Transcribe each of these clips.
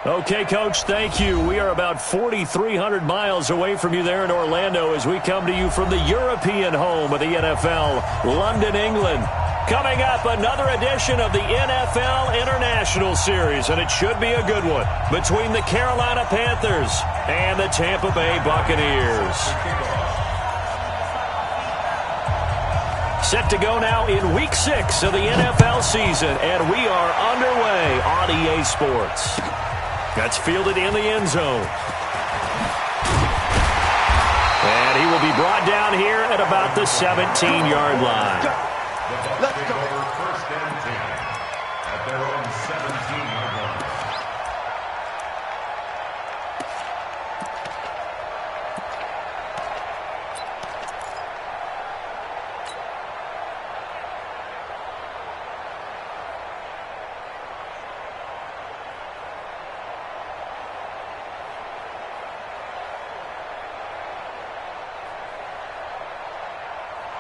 Okay, Coach, thank you. We are about 4,300 miles away from you there in Orlando as we come to you from the European home of the NFL, London, England. Coming up, another edition of the NFL International Series, and it should be a good one, between the Carolina Panthers and the Tampa Bay Buccaneers. Set to go now in Week 6 of the NFL season, and we are underway on EA Sports. That's fielded in the end zone. And he will be brought down here at about the 17-yard line. Let's go. First and 10 at their own 17-yard line.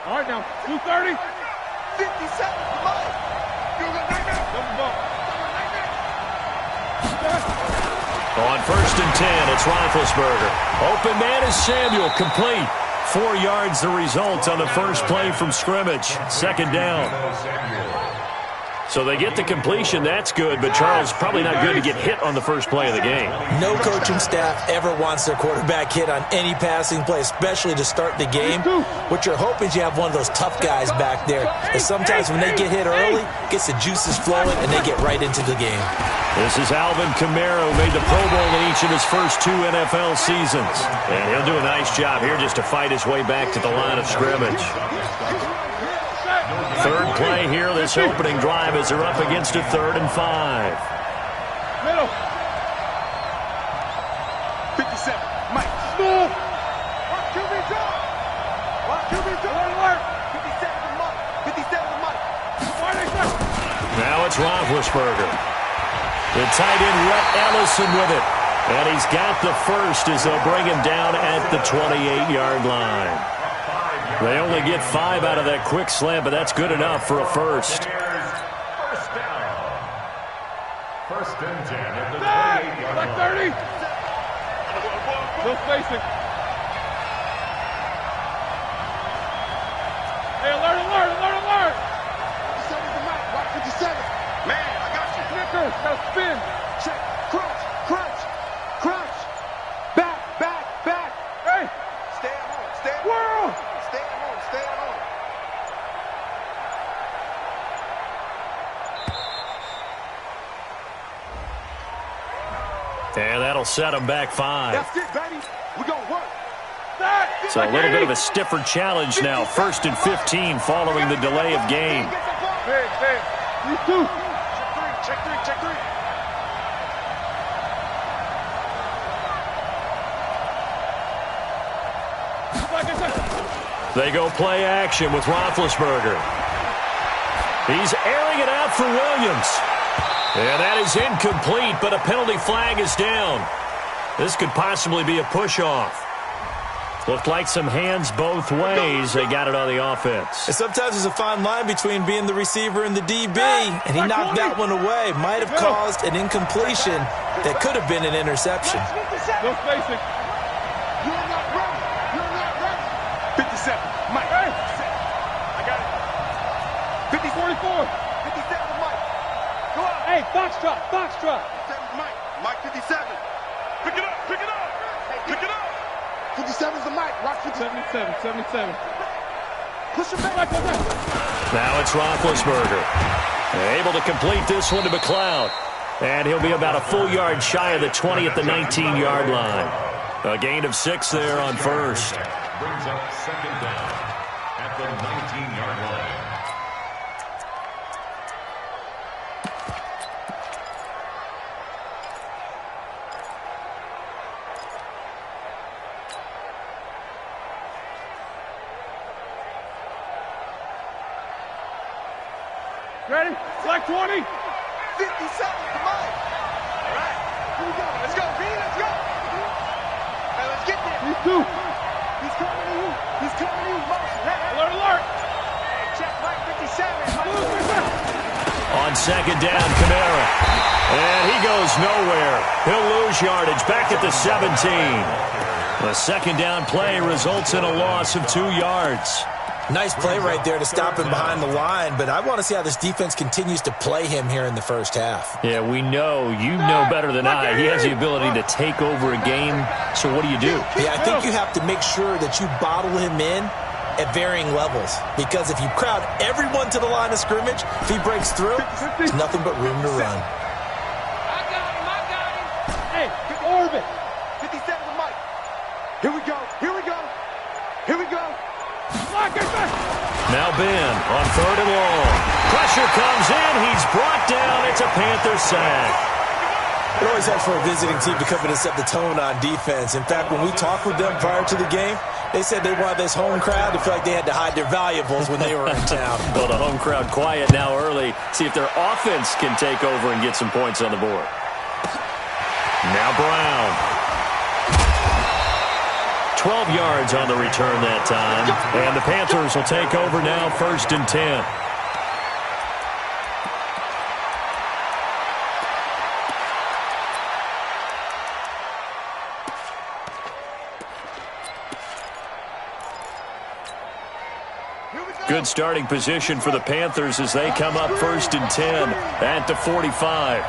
All right, now, 230. 57, come on. On first and 10, it's Roethlisberger. Open man is Samuel, complete. 4 yards the result on the first play from scrimmage. Second down. So they get the completion, that's good, but Charles, probably not good to get hit on the first play of the game. No coaching staff ever wants their quarterback hit on any passing play, especially to start the game. What you're hoping is you have one of those tough guys back there, and sometimes when they get hit early, gets the juices flowing, and they get right into the game. This is Alvin Kamara, who made the Pro Bowl in each of his first 2 NFL seasons. And he'll do a nice job here just to fight his way back to the line of scrimmage. Third play here, this opening drive, as they're up against a 3rd and 5. Middle. 57, Mike. Smooth. Watch QB drop. Watch QB drop. Alert. 57 to Mike. 57 to Mike. Now it's Roethlisberger. The tight end, Rhett Ellison, with it. And he's got the first as they'll bring him down at the 28-yard line. They only get 5 out of that quick slant, but that's good enough for a first. First down. First and 10 at the 28-yard Like line. 30. Still spacing. Hey, alert, alert, alert, alert. 57 to Mike. Watch 57. Man, I got you. Snickers, got to spin. Check. Crunch. Crunch. Crunch. Back. Back. Back. Hey. Stay at home. Stay at home. Whirl. Stay at home. Stay at home. And that'll set him back 5. That's it, baby. We're going to work. So a little bit of a stiffer challenge now. First and 15 following the delay of game. Hey, hey. You too. Check three. Check three. They go play action with Roethlisberger. He's airing it out for Williams. And that is incomplete, but a penalty flag is down. This could possibly be a push-off. Looked like some hands both ways. They got it on the offense. And sometimes there's a fine line between being the receiver and the DB, and he knocked that one away. Might have caused an incompletion that could have been an interception. Still spacing. You're not ready. You're not ready. 57. Mike. Hey. I got it. 50. 44. 57 Mike. Go out. Hey, box drop, box drop. 57 Mike. Mike 57. Pick it up. Pick it up. Pick it up. 57's the Mike. Rock 57. 77. Push him back. Now it's Roethlisberger. Able to complete this one to McLeod. And he'll be about a full yard shy of the 20 at the 19-yard line. A gain of 6 there on first. Brings up second down at the 19-yard line. Ready? Select 20. 57, come on. All right, here we go. Let's go, B, let's go. Hey, let's get there. You too. He's coming to you. He's coming to you. Motion. Hey, Alert, alert. hey, check Mike 57. On on second down, Kamara. And he goes nowhere. He'll lose yardage back at the 17. The second down play results in a loss of 2 yards. Nice play right there to stop him behind the line, but I want to see how this defense continues to play him here in the first half. Yeah, we know. You know better than I. He has the ability to take over a game, so what do? Yeah, I think you have to make sure that you bottle him in at varying levels, because if you crowd everyone to the line of scrimmage, if he breaks through, there's nothing but room to run. I got him. Hey, orbit. 57 to Mike. Here we go. Now Ben on 3rd and long. Pressure comes in. He's brought down. It's a Panther sack. It always helps for a visiting team to come in and set the tone on defense. In fact, when we talked with them prior to the game, they said they wanted this home crowd to feel like they had to hide their valuables when they were in town. Well, the home crowd quiet now early. See if their offense can take over and get some points on the board. Now Brown. 12 yards on the return that time. And the Panthers will take over now, 1st and 10. Good starting position for the Panthers as they come up 1st and 10 at the 45.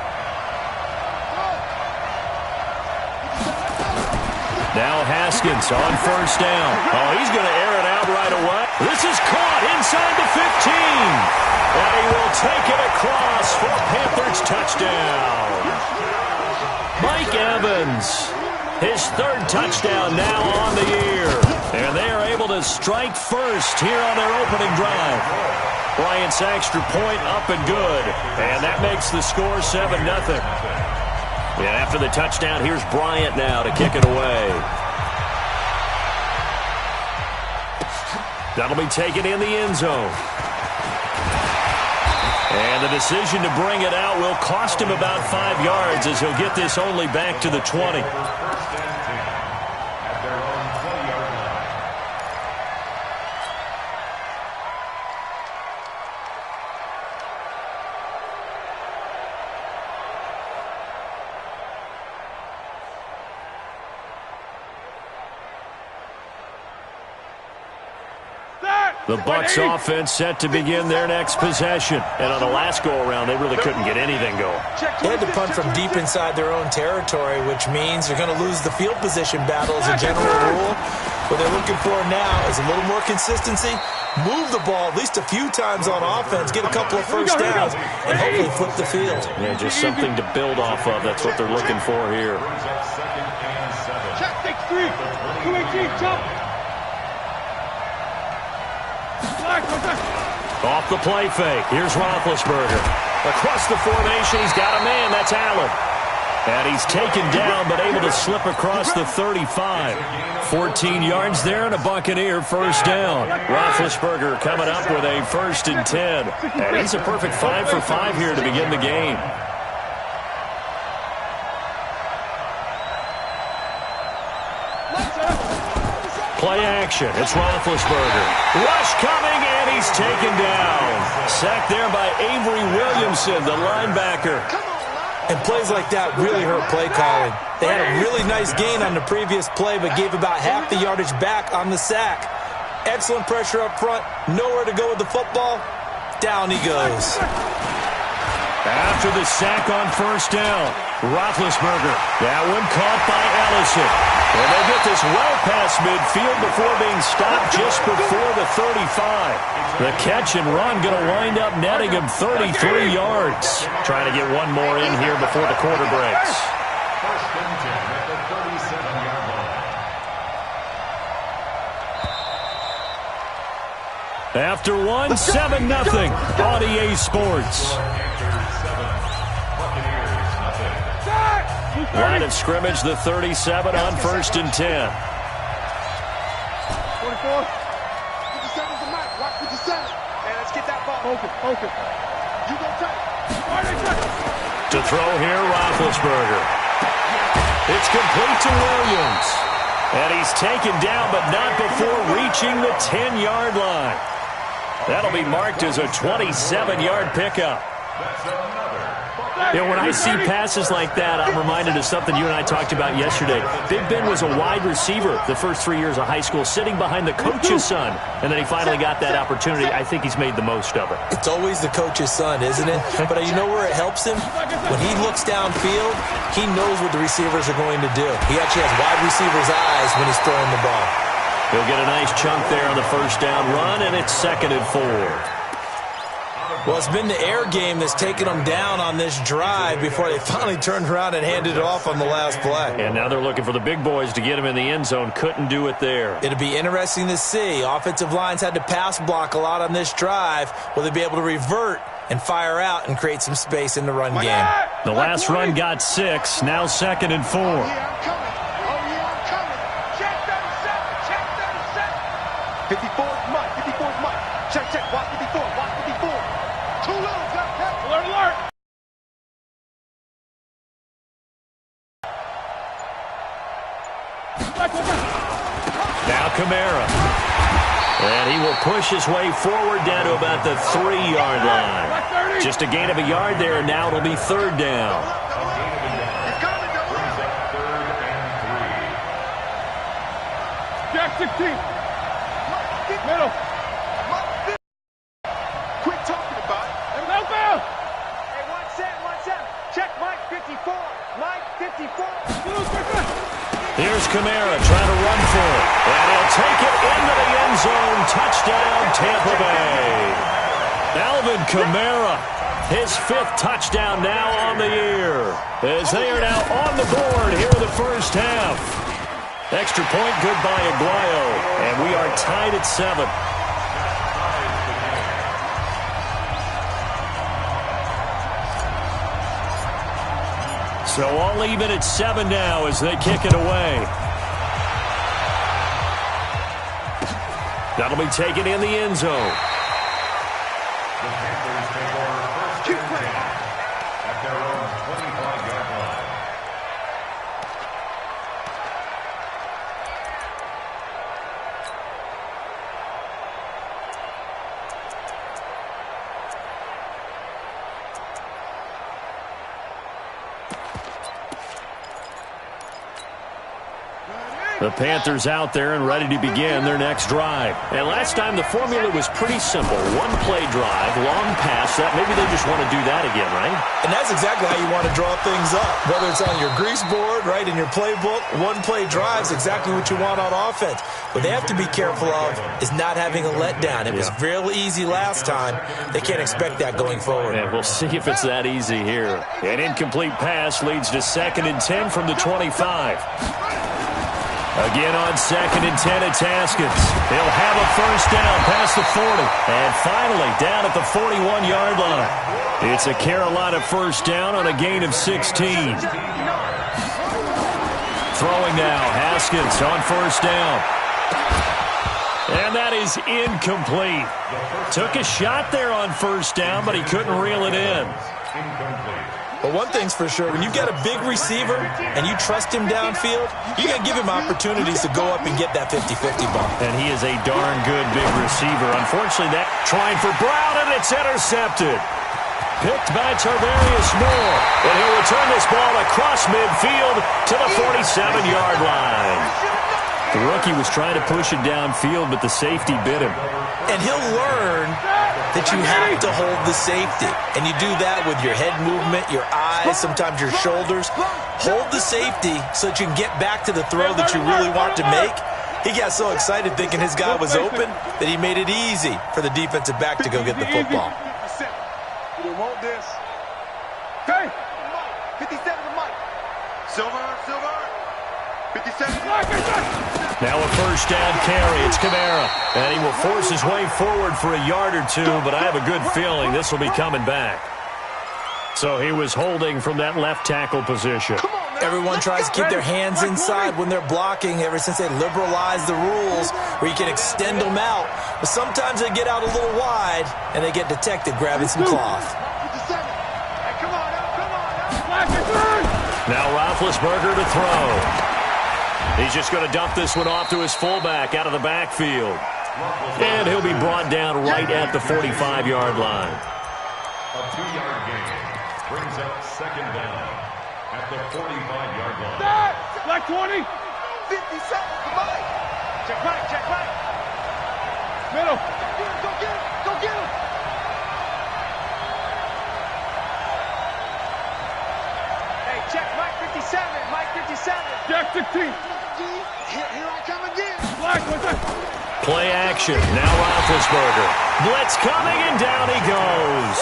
Now Haskins on 1st down. Oh, he's going to air it out right away. This is caught inside the 15. And he will take it across for a Panthers touchdown. Mike Evans, his 3rd touchdown now on the year. And they are able to strike first here on their opening drive. Bryant's extra point up and good. And that makes the score 7-0. Yeah, after the touchdown, here's Bryant now to kick it away. That'll be taken in the end zone. And the decision to bring it out will cost him about 5 yards as he'll get this only back to the 20. The Bucs offense set to begin their next possession. And on the last go-around, they really couldn't get anything going. They had to punt from deep inside their own territory, which means they're going to lose the field position battle as a general rule. What they're looking for now is a little more consistency, move the ball at least a few times on offense, get a couple of first downs, and hopefully flip the field. Yeah, just something to build off of. That's what they're looking for here. Check, take 3. 2-18, jump. Off the play fake. Here's Roethlisberger. Across the formation, he's got a man. That's Allen. And he's taken down, but able to slip across the 35. 14 yards there and a Buccaneer first down. Roethlisberger coming up with a 1st and 10. And he's a perfect 5 for 5 here to begin the game. Play action. It's Roethlisberger. Rush coming, and he's taken down. Sacked there by Avery Williamson, the linebacker. And plays like that really hurt play calling. They had a really nice gain on the previous play, but gave about half the yardage back on the sack. Excellent pressure up front. Nowhere to go with the football. Down he goes. After the sack on 1st down, Roethlisberger. That one caught by Ellison. And they get this well past midfield before being stopped just before the 35. The catch and run going to wind up netting him 33 yards. Trying to get one more in here before the quarter breaks. First and 10 at the 37-yard line. After one, 7-0 on EA Sports. Line of scrimmage, the 37 on 1st and 10. 44. 57's the mic. Watch 57. And let's get that ball. Focus. You go tight. To throw here, Roethlisberger. It's complete to Williams. And he's taken down, but not before reaching the 10-yard line. That'll be marked as a 27-yard pickup. You know, when I see passes like that, I'm reminded of something you and I talked about yesterday. Big Ben was a wide receiver the first 3 years of high school, sitting behind the coach's son, and then he finally got that opportunity. I think he's made the most of it. It's always the coach's son, isn't it? But you know where it helps him? When he looks downfield, he knows what the receivers are going to do. He actually has wide receivers' eyes when he's throwing the ball. He'll get a nice chunk there on the first down run, and it's 2nd and 4. Well, it's been the air game that's taken them down on this drive before they finally turned around and handed it off on the last play. And now they're looking for the big boys to get him in the end zone. Couldn't do it there. It'll be interesting to see. Offensive lines had to pass block a lot on this drive. Will they be able to revert and fire out and create some space in the run game? The last run got 6. Now 2nd and 4. Oh, yeah, I'm coming. Oh, yeah, I'm coming. Check 37. Check 37. 54 is Mike. 54 is Mike. Check, check. Watch 54. Watch 54. Too little. Alert, alert. Now Kamara. And he will push his way forward down to about the 3-yard line. Just a gain of a yard there, and now it'll be 3rd down. Jack 16. Middle. Quit talking about it. Help out. Hey, watch that. Check Mike 54. Mike 54. Here's Kamara trying to run for it. And he'll take it into the end zone. Touchdown, Tampa Bay. Alvin Kamara, his 5th touchdown now on the year. As they are now on the board here in the first half. Extra point, good by Aguayo. And we are tied at 7. So all even at 7 now as they kick it away. That'll be taken in the end zone. The Panthers take over first and 10 at their own 25-yard line. The Panthers out there and ready to begin their next drive. And last time the formula was pretty simple. 1-play drive, long pass. That maybe they just want to do that again, right? And that's exactly how you want to draw things up. Whether it's on your grease board, right, in your playbook, 1-play drive is exactly what you want on offense. What they have to be careful of is not having a letdown. It was real easy last time. They can't expect that going forward. And we'll see if it's that easy here. An incomplete pass leads to 2nd and 10 from the 25. Again on 2nd and 10, it's Haskins. He'll have a first down past the 40. And finally down at the 41-yard line. It's a Carolina first down on a gain of 16. Throwing now, Haskins on first down. And that is incomplete. Took a shot there on first down, but he couldn't reel it in. But one thing's for sure, when you've got a big receiver and you trust him downfield, you're going to give him opportunities to go up and get that 50-50 ball. And he is a darn good big receiver. Unfortunately, that trying for Brown, and it's intercepted. Picked by Tarvarius Moore. And he'll return this ball across midfield to the 47-yard line. The rookie was trying to push it downfield, but the safety bit him. And he'll learn that you have to hold the safety. And you do that with your head movement, your eyes, sometimes your shoulders. Hold the safety so that you can get back to the throw that you really want to make. He got so excited thinking his guy was open that he made it easy for the defensive back to go get the football. We want this. Hey! 57 to Mike. Silver. 57. Now a first down carry. It's Kamara. And he will force his way forward for a yard or two, but I have a good feeling this will be coming back. So he was holding from that left tackle position. Everyone tries to keep their hands inside when they're blocking ever since they liberalized the rules where you can extend them out. But sometimes they get out a little wide and they get detected grabbing some cloth. Now Roethlisberger to throw. He's just going to dump this one off to his fullback out of the backfield. And he'll be brought down right at the 45-yard line. A 2-yard gain brings up second down at the 45-yard line. Black 20. 50 seconds to Mike. Check right, check right. Middle. Go get him, go get him. Hey, check Mike 57, Mike 57. Jack 16. Here I come again. Black, what's that? Play action. Now Roethlisberger. Blitz coming, and down he goes.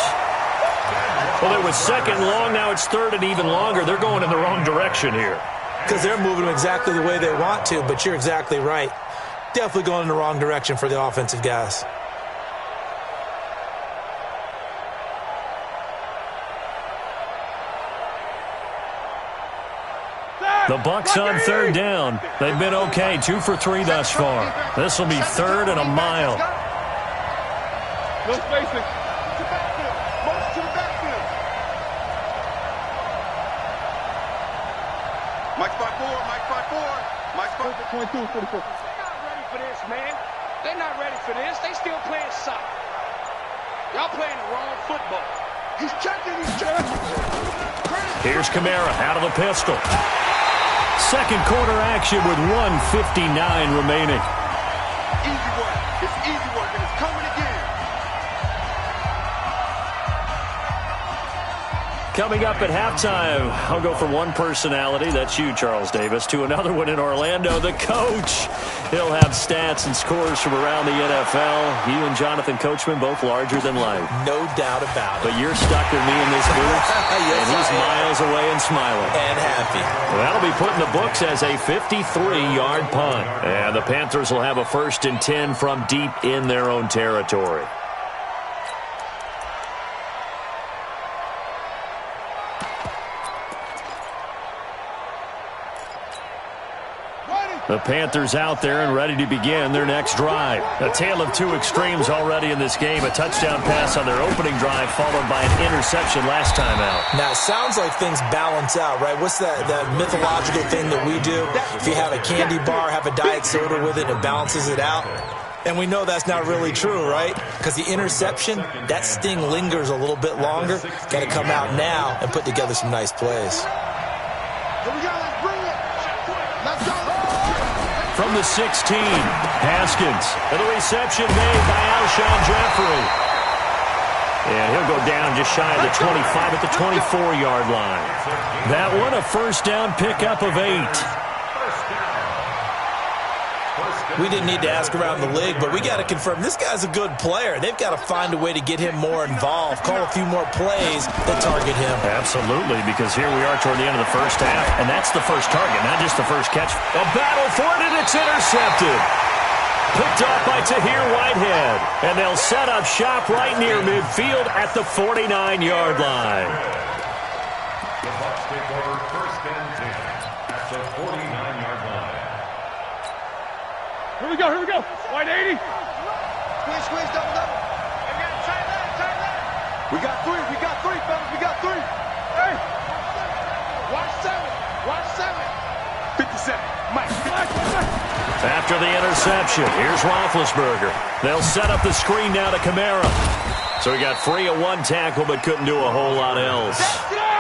Well, it was second long. Now it's third and even longer. They're going in the wrong direction here. Because they're moving exactly the way they want to, but you're exactly right. Definitely going in the wrong direction for the offensive guys. The Bucs on third down. They've been okay, 2 for 3 thus far. This will be third and a mile. No spacing. To backfield. Most to the backfield. Mike 5-4, Mike 5-4. Mike 5-4. 22, 44. They're not ready for this, man. They're not ready for this. They still playing soccer. Y'all playing the wrong football. He's checking, he's checking. Here's Kamara out of the pistol. Second quarter action with 1:59 remaining. Easy work. It's easy work, and it's coming again. Coming up at halftime, I'll go from one personality, that's you, Charles Davis, to another one in Orlando, the coach. He'll have stats and scores from around the NFL. You and Jonathan Coachman, both larger than life. No doubt about it. But you're stuck with me in this booth, Yes, and he's I am. miles away and smiling. And happy. Well, that'll be put in the books as a 53-yard punt. And the Panthers will have a 1st and 10 from deep in their own territory. The Panthers out there and ready to begin their next drive. A tale of two extremes already in this game. A touchdown pass on their opening drive followed by an interception last time out. Now, it sounds like things balance out, right? What's that mythological thing that we do? If you have a candy bar, have a diet soda with it, it balances it out. And we know that's not really true, right? Because the interception, that sting lingers a little bit longer. Got to come out now and put together some nice plays. Here we go, let's bring it. Let's go. From the 16, Haskins. And the reception made by Alshon Jeffrey. And he'll go down just shy of the 25 at the 24-yard line. That one, a first down pickup of 8. We didn't need to ask around the league, but we got to confirm this guy's a good player. They've got to find a way to get him more involved, call a few more plays that target him. Absolutely, because here we are toward the end of the first half, and that's the first target, not just the first catch. A battle for it, and it's intercepted. Picked off by Tahir Whitehead, and they'll set up shop right near midfield at the 49-yard line. The Bucs take over 1st and 10 at the 49-yard line. Here we go, here we go. White 80. Squeeze, squeeze, double, double. We got tight line. We got three, fellas, we got 3. Hey. Watch 7, watch 7. 57, Mike. After the interception, here's Roethlisberger. They'll set up the screen now to Kamara. So he got free of one tackle but couldn't do a whole lot else.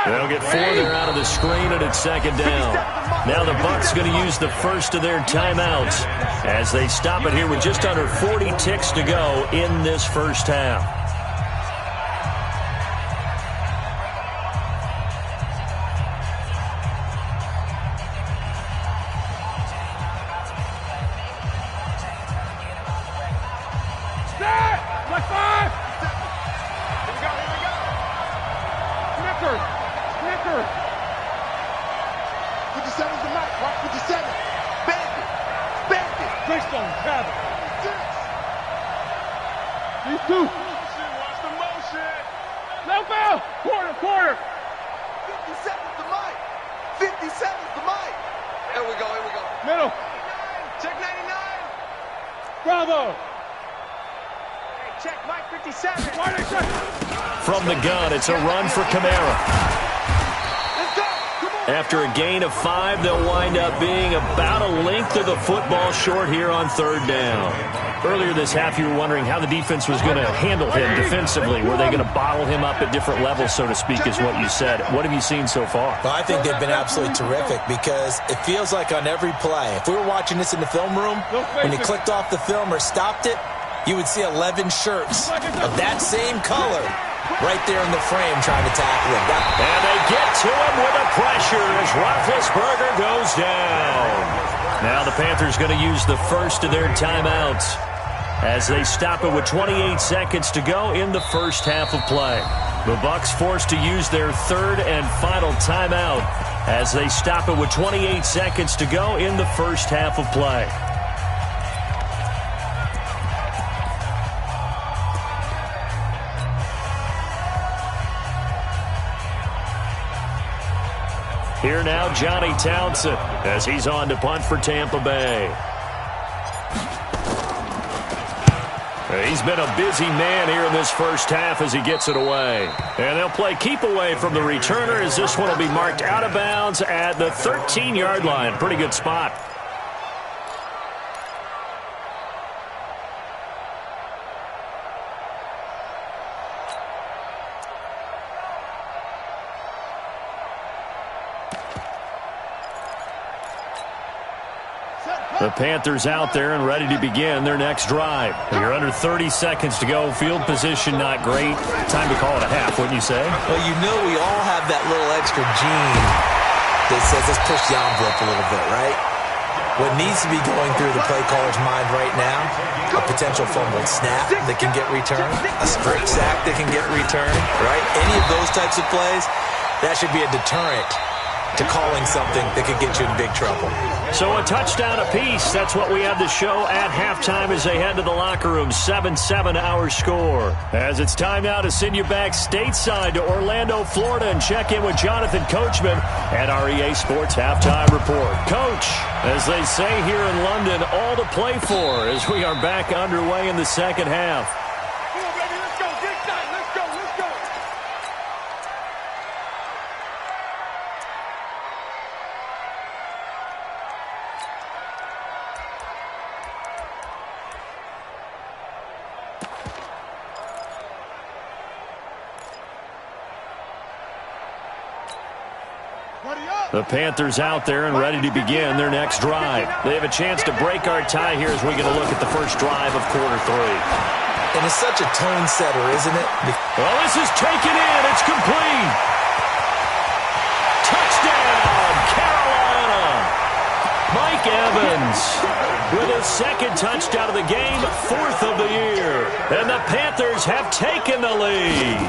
They'll get 4 there out of the screen, and it's second down. Now the Bucs going to use the first of their timeouts as they stop it here with just under 40 ticks to go in this first half. Black 5. Here we go, here we go. Snicker. 57's the mic. Watch 57. Bandit. Greystone. Grab it. 6. These 2. Watch the motion. Left out. Quarter. 57's the mic. 57's the mic. Here we go. Middle. Check 99. Bravo. Check Mike 57. From the gun, it's a run for Kamara. Let's go. Come on. After a gain of 5, they'll wind up being about a length of the football short here on third down. Earlier this half, you were wondering how the defense was going to handle him defensively. Were they going to bottle him up at different levels, so to speak, is what you said. What have you seen so far? Well, I think they've been absolutely terrific because it feels like on every play, if we were watching this in the film room, when he clicked off the film or stopped it, you would see 11 shirts of that same color right there in the frame trying to tackle him. And they get to him with the pressure as Roethlisberger goes down. Now the Panthers going to use the first of their timeouts as they stop it with 28 seconds to go in the first half of play. The Bucs forced to use their third and final timeout as they stop it with 28 seconds to go in the first half of play. Here now, Johnny Townsend, as he's on to punt for Tampa Bay. He's been a busy man here in this first half as he gets it away. And they'll play keep away from the returner as this one will be marked out of bounds at the 13-yard line. Pretty good spot. The Panthers out there and ready to begin their next drive. You're under 30 seconds to go. Field position not great. Time to call it a half, wouldn't you say? Well, you know we all have that little extra gene that says let's push the envelope a little bit, right? What needs to be going through the play caller's mind right now, a potential fumbled snap that can get returned, a strip sack that can get returned, right? Any of those types of plays, that should be a deterrent to calling something that could get you in big trouble. So a touchdown apiece. That's what we have to show at halftime as they head to the locker room. 7-7 our score. As it's time now to send you back stateside to Orlando, Florida, and check in with Jonathan Coachman at our EA Sports Halftime Report. Coach, as they say here in London, all to play for as we are back underway in the second half. Come on, baby, let's go. Get excited. Let's go. Let's go. The Panthers out there and ready to begin their next drive. They have a chance to break our tie here as we get a look at the first drive of quarter three. And it's such a tone setter, isn't it? Well, this is taken in. It's complete. Touchdown, Carolina. Mike Evans with his second touchdown of the game, fourth of the year. And the Panthers have taken the lead.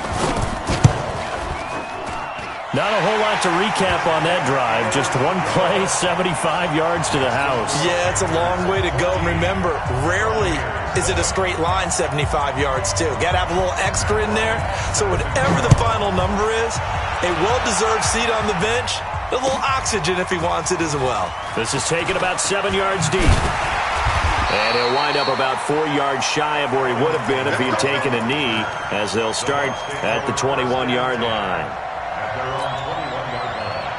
Not a whole lot to recap on that drive. Just one play, 75 yards to the house. Yeah, it's a long way to go. And remember, rarely is it a straight line 75 yards, too. Got to have a little extra in there. So whatever the final number is, a well-deserved seat on the bench, a little oxygen if he wants it as well. This is taken about 7 yards deep. And he'll wind up about 4 yards shy of where he would have been if he had taken a knee, as they'll start at the 21-yard line. At their own 21-yard line.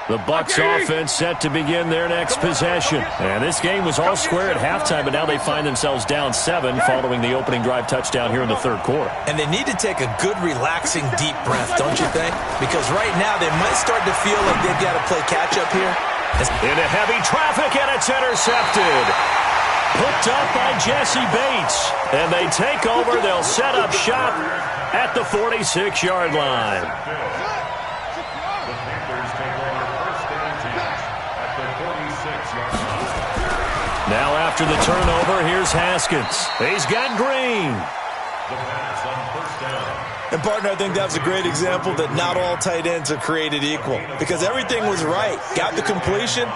The Bucs offense set to begin their next possession. And this game was all square at halftime, but now they find themselves down 7 following the opening drive touchdown here in the third quarter. And they need to take a good, relaxing, deep breath, don't you think? Because right now they might start to feel like they've got to play catch-up here. Into heavy traffic, and it's intercepted. Hooked up by Jesse Bates. And they take over. They'll set up shop at the 46-yard line. The Panthers take over first and 10 at the 46-yard line. Now after the turnover, here's Haskins. He's got Green. The pass on first down. And, partner, I think that was a great example that not all tight ends are created equal. Because everything was right. Got the completion,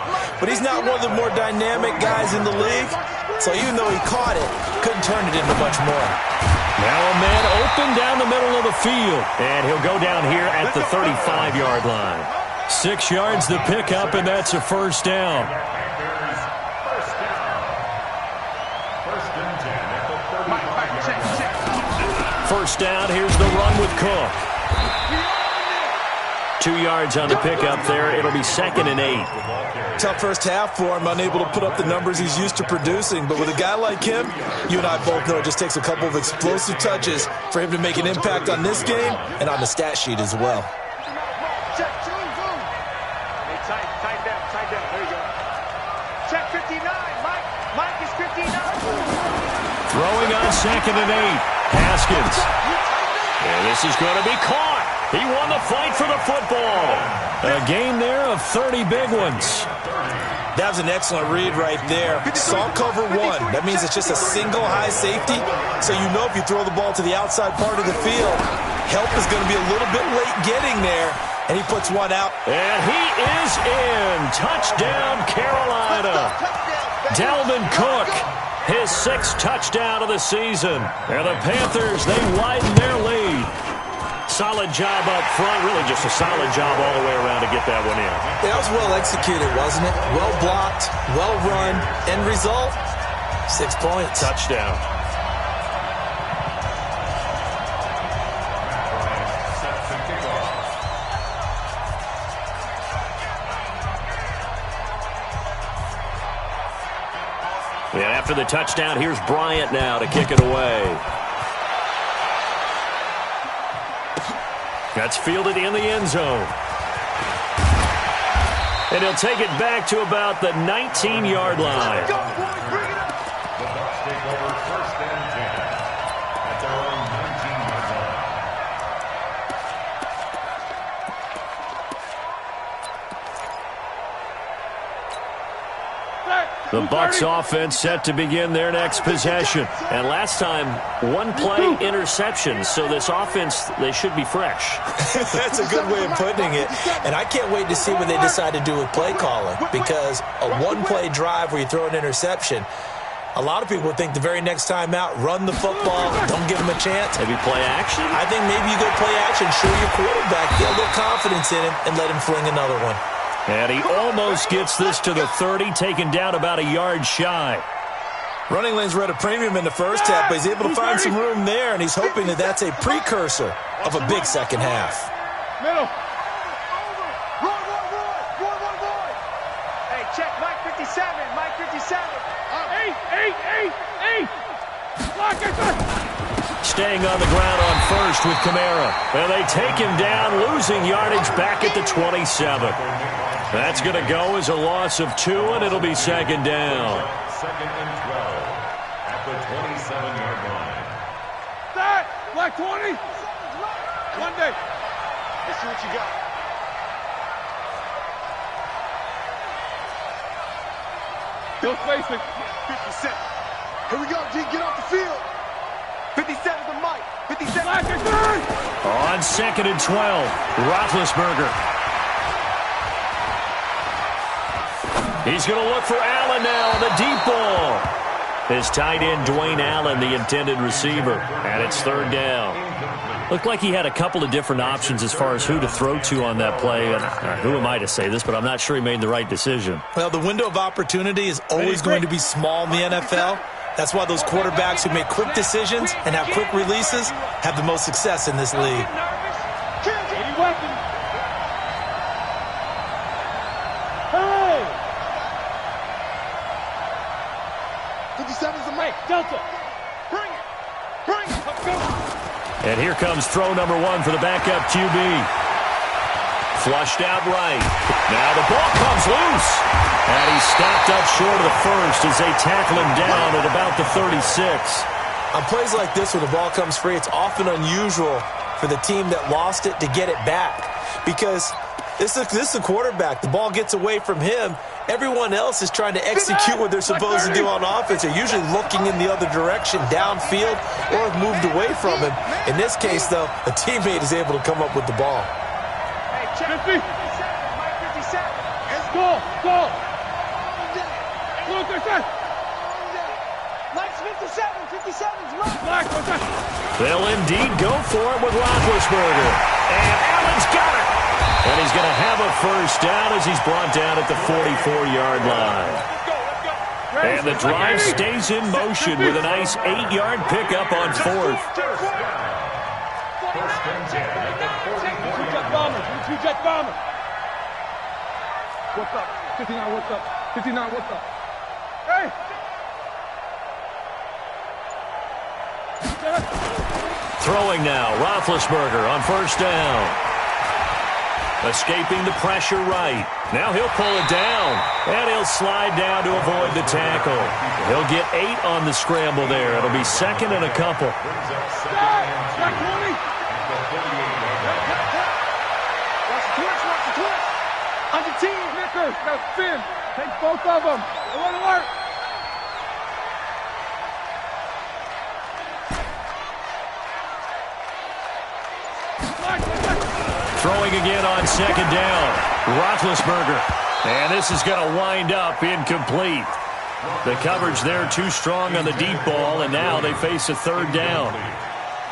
but he's not one of the more dynamic guys in the league. So even though he caught it, couldn't turn it into much more. Now a man open down the middle of the field. And he'll go down here at the 35-yard line. 6 yards the pickup, and that's a first down. Panthers first down. First and 10 at the 35-yard line. First down, here's the run with Cook. 2 yards on the pickup there. It'll be 2nd and 8. Tough first half for him, unable to put up the numbers he's used to producing. But with a guy like him, you and I both know it just takes a couple of explosive touches for him to make an impact on this game and on the stat sheet as well. Check, hey, tight down. There you go. Check 59. Mike is 59. Throwing on 2nd and 8. Haskins. And this is going to be caught. He won the fight for the football. A gain there of 30 big ones. That was an excellent read right there. Saw cover 1. That means it's just a single high safety. So you know if you throw the ball to the outside part of the field, help is going to be a little bit late getting there. And he puts one out. And he is in. Touchdown, Carolina. Dalvin Cook, his 6th touchdown of the season. And the Panthers, they widen their lead. Solid job up front. Really just a solid job all the way around to get that one in. That was well executed, wasn't it? Well blocked, well run. End result, 6 points. Touchdown. And after the touchdown, here's Bryant now to kick it away. That's fielded in the end zone. And he'll take it back to about the 19-yard line. The Bucs take over 1st and 10 at their own 19-yard line. The Bucs offense set to begin their next possession. And last time, 1-play interception. So this offense, they should be fresh. That's a good way of putting it. And I can't wait to see what they decide to do with play calling. Because a 1-play drive where you throw an interception, a lot of people think the very next time out, run the football, don't give him a chance. Maybe play action? I think maybe you go play action, show your quarterback, get a little confidence in him, and let him fling another one. And he almost gets this to the 30, taken down about a yard shy. Running lanes were at a premium in the first half, but he's able to find some room there, and he's hoping that that's a precursor of a big second half. Middle. Roy. Hey, check Mike 57. Mike 57. Eight. Lock it. Staying on the ground on first with Kamara. And they take him down, losing yardage back at the 27. That's going to go as a loss of 2, and it'll be 2nd down. 2nd and 12 at the 27-yard line. That, like 20. Monday. Let's see what you got. Still facing. 57. Here we go, G. Get off the field. 57 to Mike. 57. On 2nd and 12, Roethlisberger. He's going to look for Allen now on the deep ball. His tight end, Dwayne Allen, the intended receiver. And it's 3rd down. Looked like he had a couple of different options as far as who to throw to on that play. And who am I to say this, but I'm not sure he made the right decision. Well, the window of opportunity is always going to be small in the NFL. That's why those quarterbacks who make quick decisions and have quick releases have the most success in this league. Delta. Bring it. Let's go. And here comes throw number 1 for the backup QB. Flushed out right. Now the ball comes loose. And he's stopped up short of the first as they tackle him down at about the 36. On plays like this where the ball comes free, it's often unusual for the team that lost it to get it back. Because this is a quarterback. The ball gets away from him. Everyone else is trying to execute what they're supposed to do on offense. They're usually looking in the other direction, downfield, or have moved away from him. In this case, though, a teammate is able to come up with the ball. Hey, check 57. Mike 57. Let's go. Mike's 57. 57's Mike. They'll indeed go for it with Roethlisberger. And Allen's got it. And he's going to have a first down as he's brought down at the 44-yard line. And the drive stays in motion with a nice 8-yard pickup on 4th. First and 10 at the 44-yard line. Two-jet bomber. What's up? 59, what's up? 59, what's up? Hey! Throwing now, Roethlisberger on first down. Escaping the pressure right. Now he'll pull it down, and he'll slide down to avoid the tackle. He'll get 8 on the scramble there. It'll be second and a couple. Brings up second and 2 at the 38-yard line. Watch the twitch. On your team, Nicker. Got to spin. Take both of them. Alert. Throwing again on second down. Roethlisberger. And this is going to wind up incomplete. The coverage there too strong on the deep ball, and now they face a third down.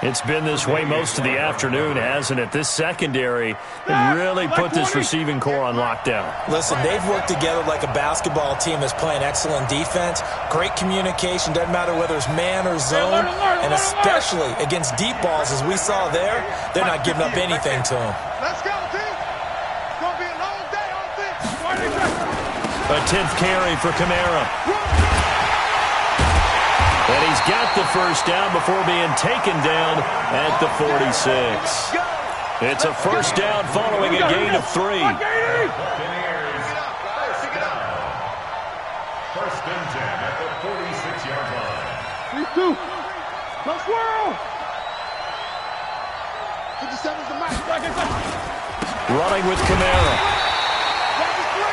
It's been this way most of the afternoon, hasn't it? This secondary really put this receiving core on lockdown. Listen, they've worked together like a basketball team that's playing excellent defense. Great communication. Doesn't matter whether it's man or zone. And especially against deep balls, as we saw there, they're not giving up anything to them. Let's go, team. It's going to be a long day on this. A 10th carry for Kamara. And he's got the first down before being taken down at the 46. It's a first down following a gain of 3. Buccaneers, first down. First and 10 at the 46-yard line. 3-2. No swirl. 57 is the match. Running with Kamara.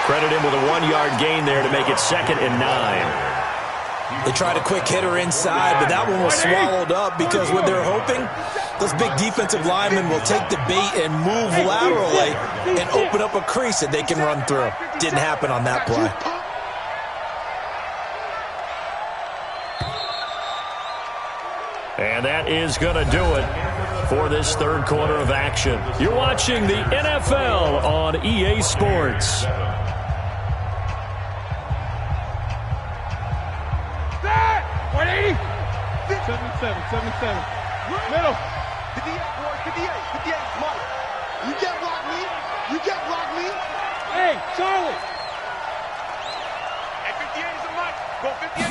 Credit him with a 1-yard gain there to make it second and 9. They tried a quick hitter inside, but that one was swallowed up because what they're hoping, those big defensive linemen will take the bait and move laterally and open up a crease that they can run through. Didn't happen on that play. And that is going to do it for this third quarter of action. You're watching the NFL on EA Sports. 180. 77. Middle. 58, boy. 58. Mike. You can't block me. Hey, Charlie. Hey, 58 is a Mike. Go 58.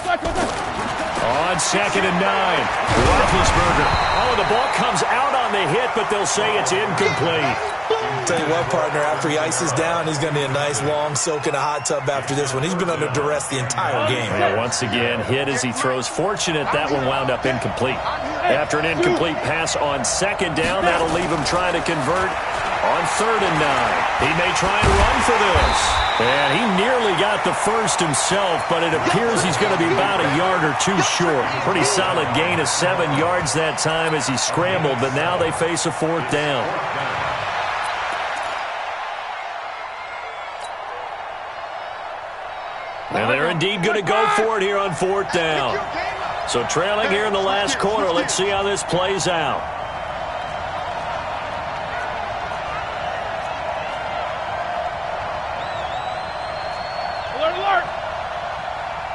On second and 9. Roethlisberger. Oh, the ball comes out on the hit, but they'll say it's incomplete. Tell you what, partner, after he ices down, he's going to be a nice long soak in a hot tub after this one. He's been under duress the entire game. Yeah, once again, hit as he throws. Fortunate that one wound up incomplete. After an incomplete pass on second down, that'll leave him trying to convert on third and 9. He may try and run for this. And he nearly got the first himself, but it appears he's going to be about a yard or 2 short. Pretty solid gain of 7 yards that time as he scrambled, but now they face a fourth down. And they're indeed going to go for it here on fourth down. So trailing here in the last quarter, let's see how this plays out. Alert.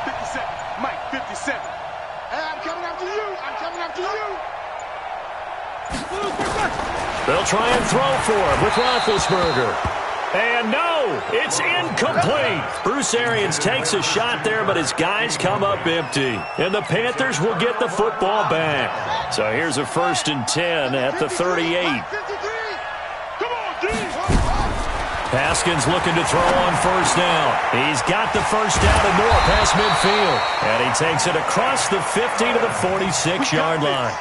57. Mike, 57. Hey, I'm coming after you. They'll try and throw for him with Roethlisberger. And no, it's incomplete. Bruce Arians takes a shot there, but his guys come up empty. And the Panthers will get the football back. So here's a first and 10 at the 38. Haskins looking to throw on first down. He's got the first down and more past midfield. And he takes it across the 50 to the 46-yard line.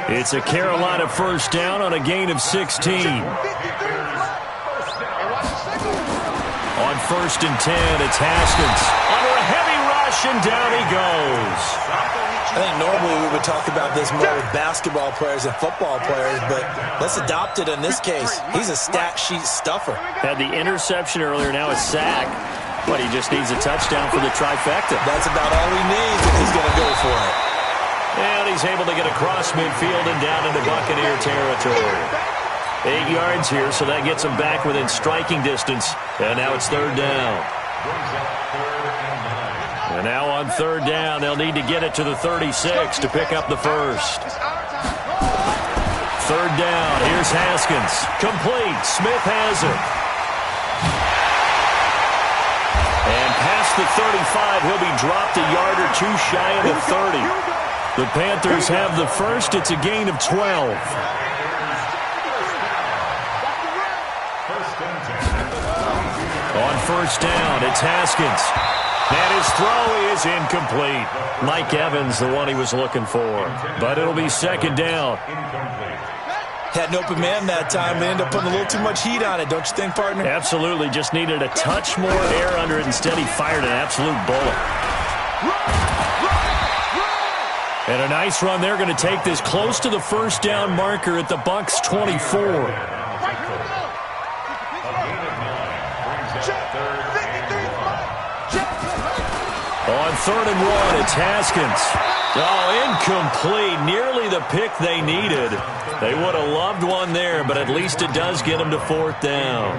It's a Carolina first down on a gain of 16. On first and 10, it's Haskins. Under a heavy rush, and down he goes. I think normally we would talk about this more with basketball players and football players, but let's adopt it in this case. He's a stat sheet stuffer. Had the interception earlier, now a sack. But he just needs a touchdown for the trifecta. That's about all he needs, and he's going to go for it. And he's able to get across midfield and down into Buccaneer territory. 8 yards here, so that gets him back within striking distance. And now it's third down. And now on third down, they'll need to get it to the 36 to pick up the first. third down. Here's Haskins. Complete. Smith has it. And past the 35, he'll be dropped a yard or two shy of the 30. The Panthers have the first. It's a gain of 12. On first down, it's Haskins. And his throw is incomplete. Mike Evans, the one he was looking for. But it'll be second down. Had an open man that time. They ended up putting a little too much heat on it, don't you think, partner? Absolutely. Just needed a touch more air under it. Instead, he fired an absolute bullet. And a nice run. They're going to take this close to the first down marker at the Bucs 24. On third and one, it's Haskins. Oh, incomplete. Nearly the pick they needed. They would have loved one there, but at least it does get them to fourth down.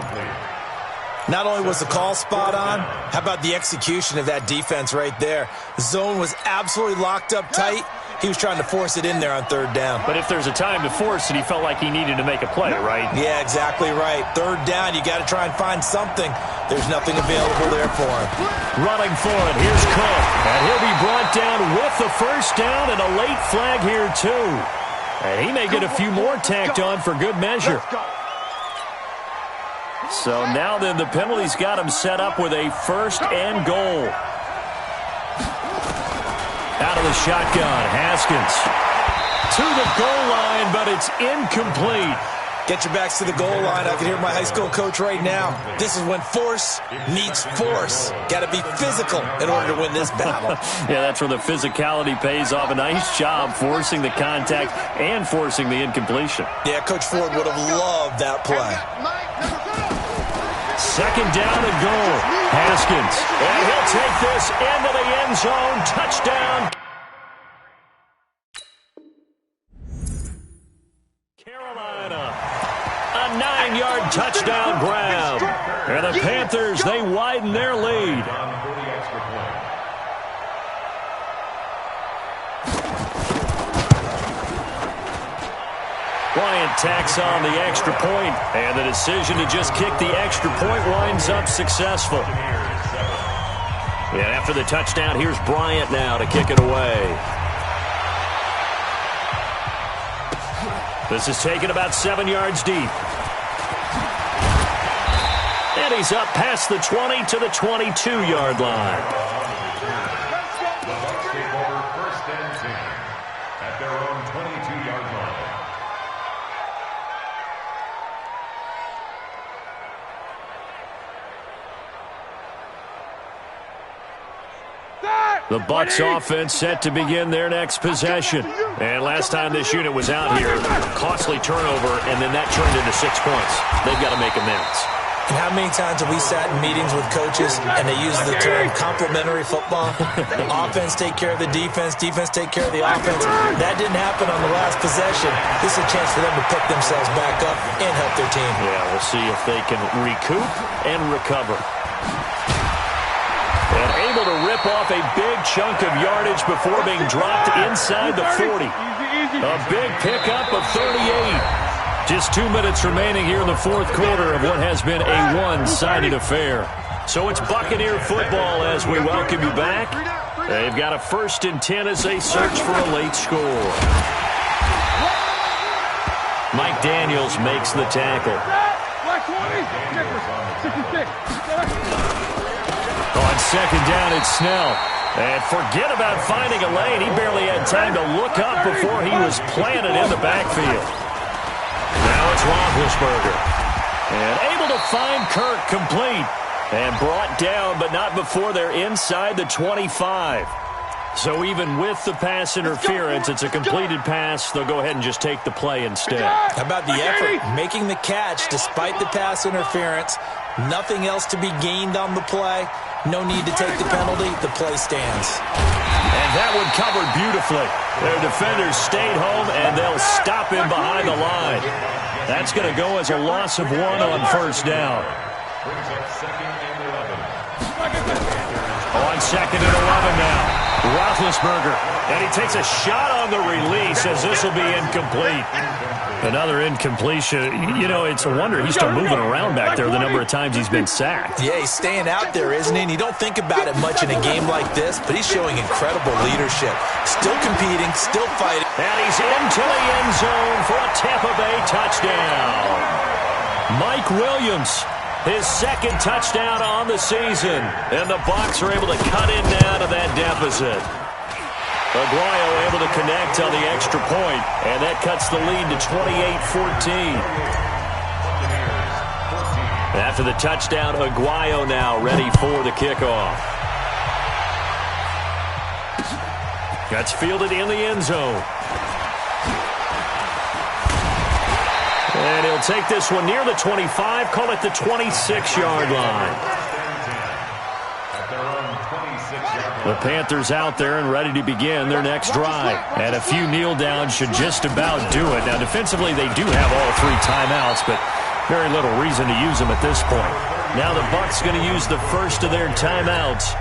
Not only was the call spot on, how about the execution of that defense right there? The zone was absolutely locked up tight. He was trying to force it in there on third down. But if there's a time to force it, he felt like he needed to make a play, right? Yeah, exactly right. Third down, you got to try and find something. There's nothing available there for him. Running for it, here's Cook. And he'll be brought down with the first down and a late flag here, too. And he may get a few more tacked on for good measure. So now then, the penalty's got him set up with a first and goal. Out of the shotgun, Haskins to the goal line, but it's incomplete. Get your backs to the goal line. I can hear my high school coach right now. This is when force meets force. Got to be physical in order to win this battle. Yeah, that's where the physicality pays off. A nice job forcing the contact and forcing the incompletion. Yeah, Coach Ford would have loved that play. Second down and goal. Haskins. And he'll take this into the end zone. Touchdown. Carolina. A 9-yard touchdown grab. And the Panthers, they widen their lead. Bryant tacks on the extra point, and the decision to just kick the extra point winds up successful. And after the touchdown, here's Bryant now to kick it away. This is taken about 7 yards deep. And he's up past the 20 to the 22-yard line. The Bucs take over first and 10 at their own 22-yard line. The Bucs offense set to begin their next possession. And last time this unit was out here, costly turnover, and then that turned into 6 points. They've got to make amends. And how many times have we sat in meetings with coaches and they use the term complementary football? Offense take care of the defense, defense take care of the offense. That didn't happen on the last possession. This is a chance for them to pick themselves back up and help their team. Yeah, we'll see if they can recoup and recover. And able to rip off a big chunk of yardage before being dropped inside the 40. A big pickup of 38. Just 2 minutes remaining here in the fourth quarter of what has been a one-sided affair. So it's Buccaneer football as we welcome you back. They've got a 1st and 10 as they search for a late score. Mike Daniels makes the tackle. On second down, it's Snell. And forget about finding a lane. He barely had time to look up before he was planted in the backfield. Now it's Roethlisberger. And able to find Kirk complete. And brought down, but not before they're inside the 25. So even with the pass interference, it's a completed pass. They'll go ahead and just take the play instead. How about the effort? Making the catch despite the pass interference. Nothing else to be gained on the play. No need to take the penalty. The play stands. And that one covered beautifully. Their defenders stayed home, and they'll stop him behind the line. That's going to go as a loss of 1 on first down. Brings up 2nd and 11. On 2nd and 11 now. Roethlisberger, and he takes a shot on the release as this will be incomplete. Another incompletion. You know, it's a wonder he's still moving around back there the number of times he's been sacked. Yeah, he's staying out there, isn't he? And you don't think about it much in a game like this, but he's showing incredible leadership. Still competing, still fighting. And he's into the end zone for a Tampa Bay touchdown. Mike Williams, his second touchdown on the season. And the Bucs are able to cut it down to that deficit. Aguayo able to connect on the extra point, and that cuts the lead to 28-14. After the touchdown, Aguayo now ready for the kickoff. That's fielded in the end zone. And he'll take this one near the 25, call it the 26-yard line. The Panthers out there and ready to begin their next drive. And a few kneel downs should just about do it. Now, defensively, they do have all three timeouts, but very little reason to use them at this point. Now the Bucs going to use the first of their timeouts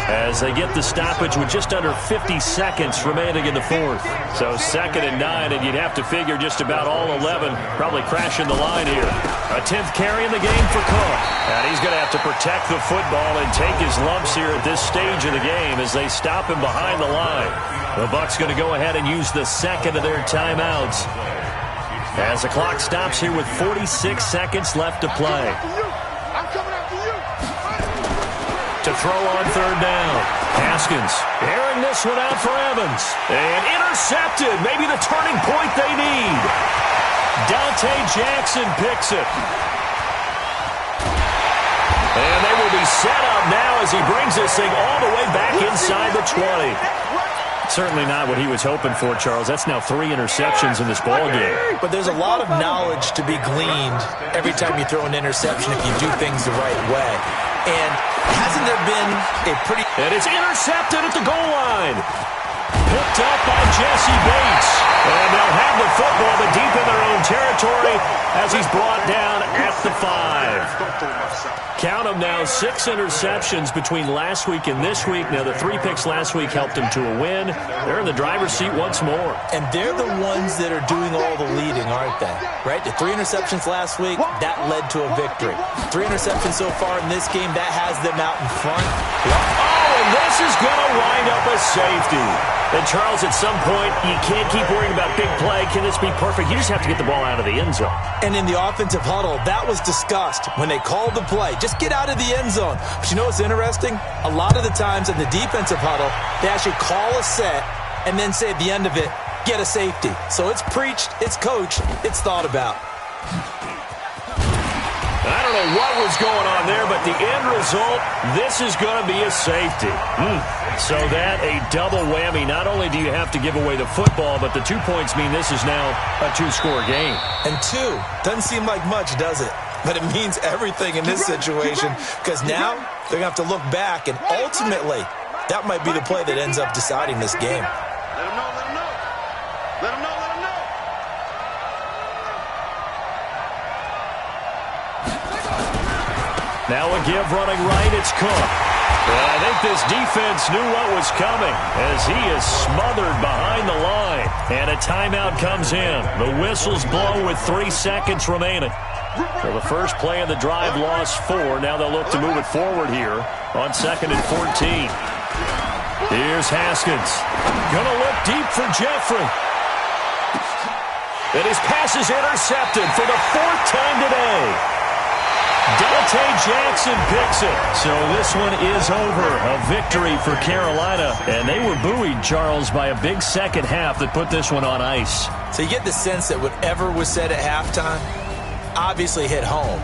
as they get the stoppage with just under 50 seconds remaining in the fourth. So 2nd and 9, and you'd have to figure just about all 11 probably crashing the line here. A 10th carry in the game for Cook. And he's going to have to protect the football and take his lumps here at this stage of the game as they stop him behind the line. The Bucs going to go ahead and use the second of their timeouts as the clock stops here with 46 seconds left to play. To throw on third down. Haskins airing this one out for Evans. And intercepted. Maybe the turning point they need. Dante Jackson picks it. And they will be set up now as he brings this thing all the way back inside the 20. Certainly not what he was hoping for, Charles. That's now 3 interceptions in this ball game. But there's a lot of knowledge to be gleaned every time you throw an interception if you do things the right way. And hasn't there been a pretty... And it's intercepted at the goal line. Picked up by Jesse Bates. And they'll have the football, but deep in their own territory as he's brought down at the 5. Count them now, 6 interceptions between last week and this week. Now, the 3 picks last week helped him to a win. They're in the driver's seat once more. And they're the ones that are doing all the leading, aren't they? Right? The 3 interceptions last week, that led to a victory. 3 interceptions so far in this game, that has them out in front. Oh, and this is going to wind up a safety. And, Charles, at some point, you can't keep worrying about big play. Can this be perfect? You just have to get the ball out of the end zone. And in the offensive huddle, that was discussed when they called the play. Just get out of the end zone. But you know what's interesting? A lot of the times in the defensive huddle, they actually call a set and then say at the end of it, get a safety. So it's preached, it's coached, it's thought about. I don't know what was going on there, but the end result, this is going to be a safety. So that a double whammy. Not only do you have to give away the football, but the 2 points mean this is now a 2-score game. And 2 doesn't seem like much, does it? But it means everything in this situation because now they're going to have to look back, and ultimately that might be the play that ends up deciding this game. Let him know, let him know. Let him know, let him know. Now a give running right, it's Cook. And I think this defense knew what was coming as he is smothered behind the line. And a timeout comes in. The whistles blow with 3 seconds remaining. So the first play of the drive lost 4. Now they'll look to move it forward here on 2nd and 14. Here's Haskins. Gonna look deep for Jeffrey. And his pass is intercepted for the 4th time today. Dante Jackson picks it. So this one is over. A victory for Carolina. And they were buoyed, Charles, by a big second half that put this one on ice. So you get the sense that whatever was said at halftime obviously hit home.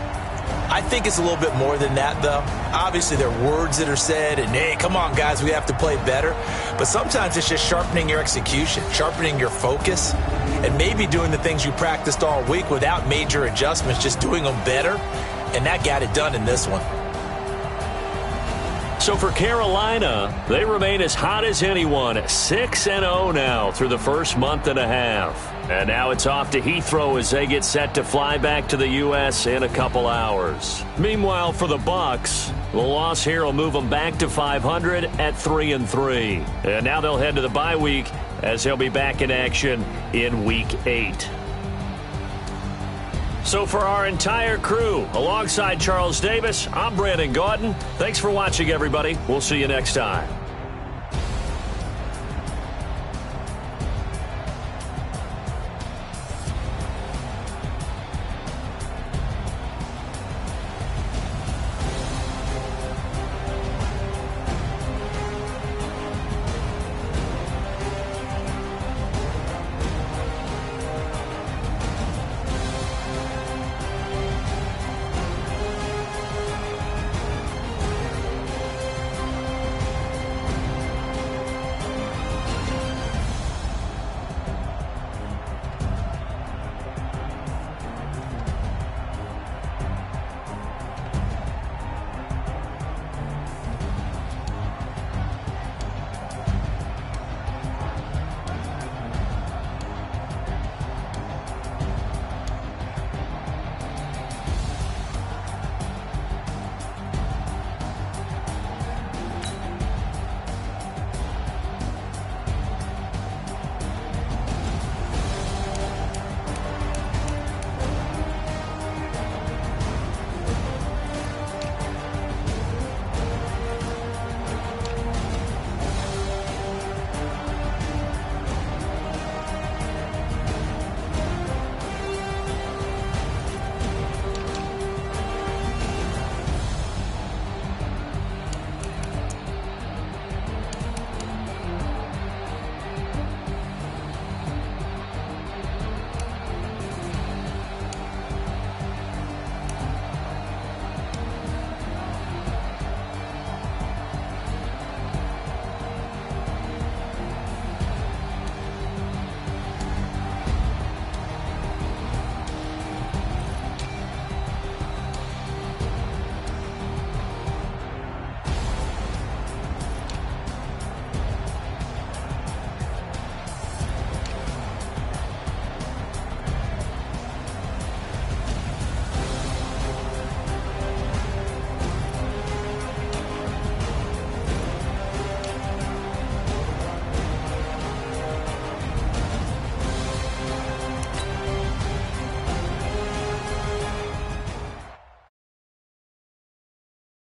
I think it's a little bit more than that, though. Obviously, there are words that are said, and, hey, come on, guys, we have to play better. But sometimes it's just sharpening your execution, sharpening your focus, and maybe doing the things you practiced all week without major adjustments, just doing them better. And that got it done in this one. So for Carolina, they remain as hot as anyone, 6-0 now through the first month and a half. And now it's off to Heathrow as they get set to fly back to the U.S. in a couple hours. Meanwhile, for the Bucs, the loss here will move them back to 500 at 3-3. And now they'll head to the bye week as they'll be back in action in Week 8. So for our entire crew, alongside Charles Davis, I'm Brandon Gaudin. Thanks for watching, everybody. We'll see you next time.